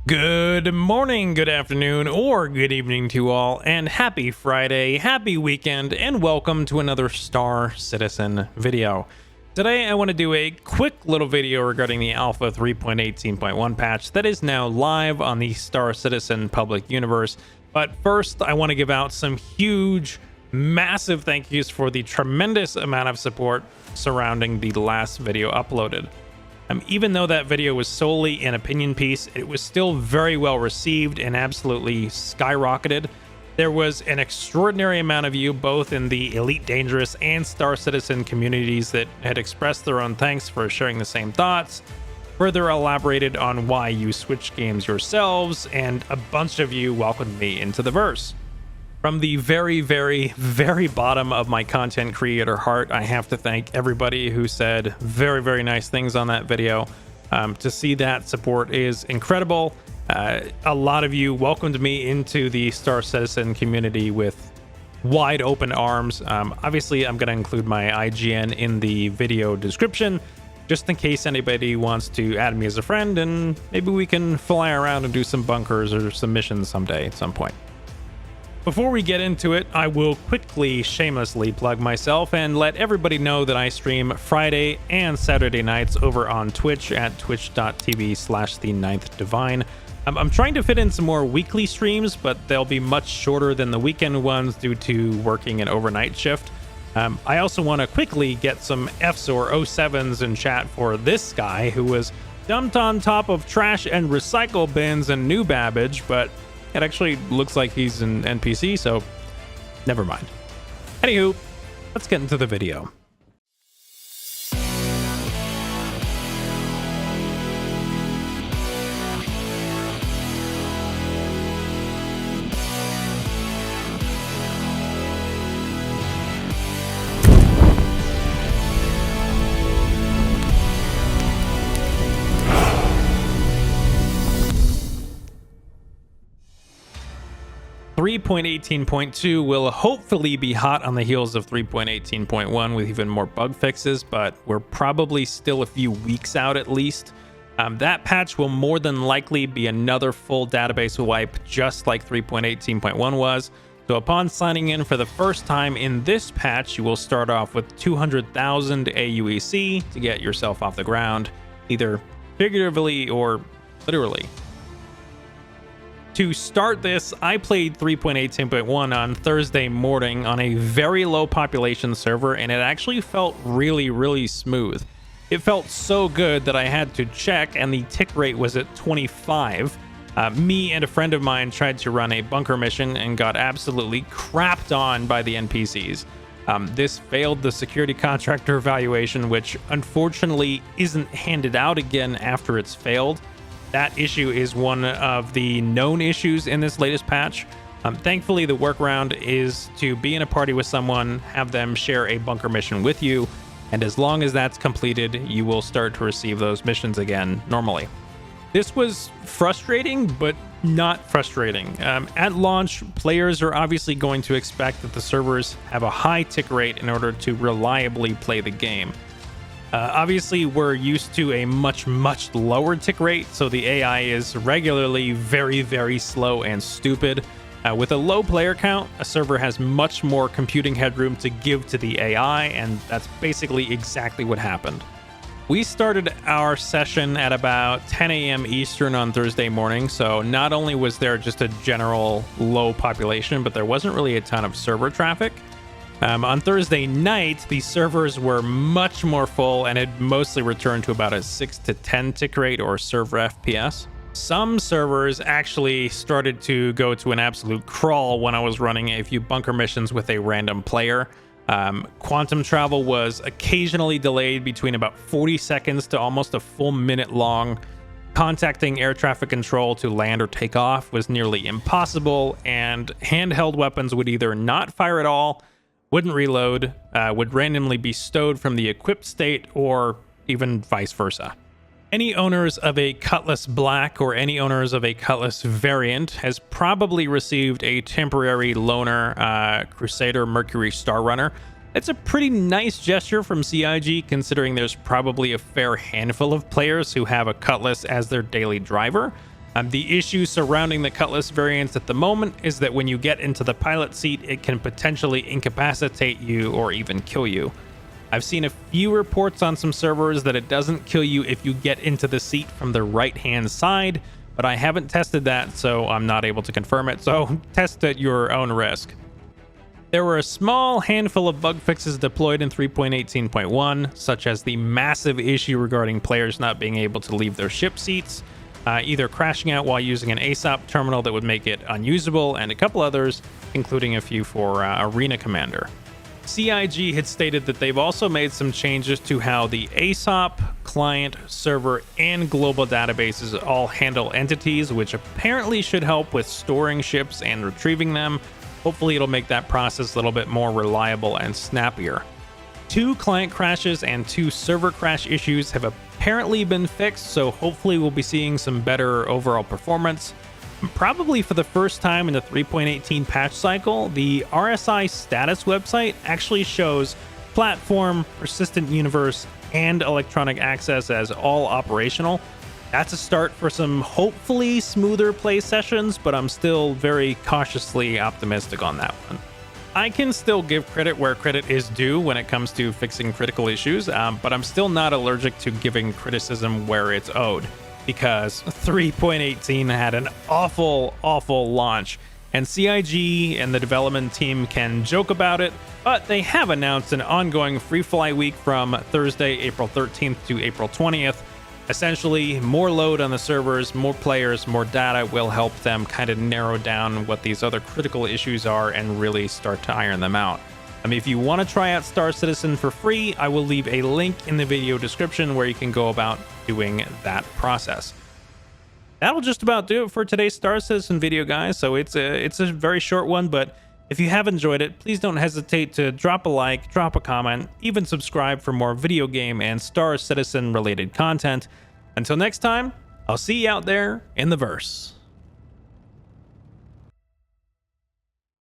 Good morning, good afternoon, or good evening to you all, and happy Friday, happy weekend, and welcome to another Star Citizen video. Today I want to do a quick little video regarding the Alpha 3.18.1 patch that is now live on the Star Citizen public universe. But first, I want to give out some huge, massive thank yous for the tremendous amount of support surrounding the last video uploaded. Even though that video was solely an opinion piece, it was still very well received and absolutely skyrocketed. There was an extraordinary amount of you, both in the Elite Dangerous and Star Citizen communities, that had expressed their own thanks for sharing the same thoughts, further elaborated on why you switched games yourselves, and a bunch of you welcomed me into the verse. From the very, very, very bottom of my content creator heart, I have to thank everybody who said very, very nice things on that video. To see that support is incredible. A lot of you welcomed me into the Star Citizen community with wide open arms. Obviously, I'm going to include my IGN in the video description, just in case anybody wants to add me as a friend, and maybe we can fly around and do some bunkers or some missions someday at some point. Before we get into it, I will quickly shamelessly plug myself and let everybody know that I stream Friday and Saturday nights over on Twitch at twitch.tv/the9th-divine. I'm trying to fit in some more weekly streams, but they'll be much shorter than the weekend ones due to working an overnight shift. I also want to quickly get some Fs or 07s in chat for this guy who was dumped on top of trash and recycle bins in New Babbage, but it actually looks like he's an NPC, so never mind. Anywho, let's get into the video. 3.18.2 will hopefully be hot on the heels of 3.18.1 with even more bug fixes, but we're probably still a few weeks out at least. That patch will more than likely be another full database wipe, just like 3.18.1 was. So upon signing in for the first time in this patch, you will start off with 200,000 aUEC to get yourself off the ground, either figuratively or literally. To start this, I played 3.18.1 on Thursday morning on a very low population server, and it actually felt really, really smooth. It felt so good that I had to check, and the tick rate was at 25. Me and a friend of mine tried to run a bunker mission and got absolutely crapped on by the NPCs. This failed the security contractor evaluation, which unfortunately isn't handed out again after it's failed. That issue is one of the known issues in this latest patch. Thankfully, the workaround is to be in a party with someone, have them share a bunker mission with you, and as long as that's completed, you will start to receive those missions again normally. This was frustrating, but not frustrating. At launch, players are obviously going to expect that the servers have a high tick rate in order to reliably play the game. Obviously, we're used to a much, much lower tick rate, so the AI is regularly very, very slow and stupid. With a low player count, a server has much more computing headroom to give to the AI, and that's basically exactly what happened. We started our session at about 10 a.m. Eastern on Thursday morning, so not only was there just a general low population, but there wasn't really a ton of server traffic. On Thursday night, the servers were much more full and had mostly returned to about a 6 to 10 tick rate or server FPS. Some servers actually started to go to an absolute crawl when I was running a few bunker missions with a random player. Quantum travel was occasionally delayed between about 40 seconds to almost a full minute long. Contacting air traffic control to land or take off was nearly impossible, and handheld weapons would either not fire at all, wouldn't reload, would randomly be stowed from the equipped state, or even vice versa. Any owners of a Cutlass Black or any owners of a Cutlass variant has probably received a temporary loaner Crusader Mercury Star Runner. It's a pretty nice gesture from CIG, considering there's probably a fair handful of players who have a Cutlass as their daily driver. The issue surrounding the Cutlass variants at the moment is that when you get into the pilot seat, it can potentially incapacitate you or even kill you. I've seen a few reports on some servers that it doesn't kill you if you get into the seat from the right-hand side, but I haven't tested that, so I'm not able to confirm it, so test at your own risk. There were a small handful of bug fixes deployed in 3.18.1, such as the massive issue regarding players not being able to leave their ship seats, either crashing out while using an ASOP terminal that would make it unusable, and a couple others, including a few for Arena Commander. CIG had stated that they've also made some changes to how the ASOP, client, server, and global databases all handle entities, which apparently should help with storing ships and retrieving them. Hopefully it'll make that process a little bit more reliable and snappier. 2 client crashes and 2 server crash issues have apparently been fixed, so hopefully we'll be seeing some better overall performance. Probably for the first time in the 3.18 patch cycle, the RSI status website actually shows platform, persistent universe, and electronic access as all operational. That's a start for some hopefully smoother play sessions, but I'm still very cautiously optimistic on that one. I can still give credit where credit is due when it comes to fixing critical issues, but I'm still not allergic to giving criticism where it's owed, because 3.18 had an awful launch, and CIG and the development team can joke about it, but they have announced an ongoing free fly week from Thursday, April 13th to April 20th. Essentially, more load on the servers, more players, more data will help them kind of narrow down what these other critical issues are and really start to iron them out. If you want to try out Star Citizen for free, I will leave a link in the video description where you can go about doing that process. That'll just about do it for today's Star Citizen video, guys. So it's a very short one, but if you have enjoyed it, please don't hesitate to drop a like, drop a comment, even subscribe for more video game and Star Citizen related content. Until next time, I'll see you out there in the verse.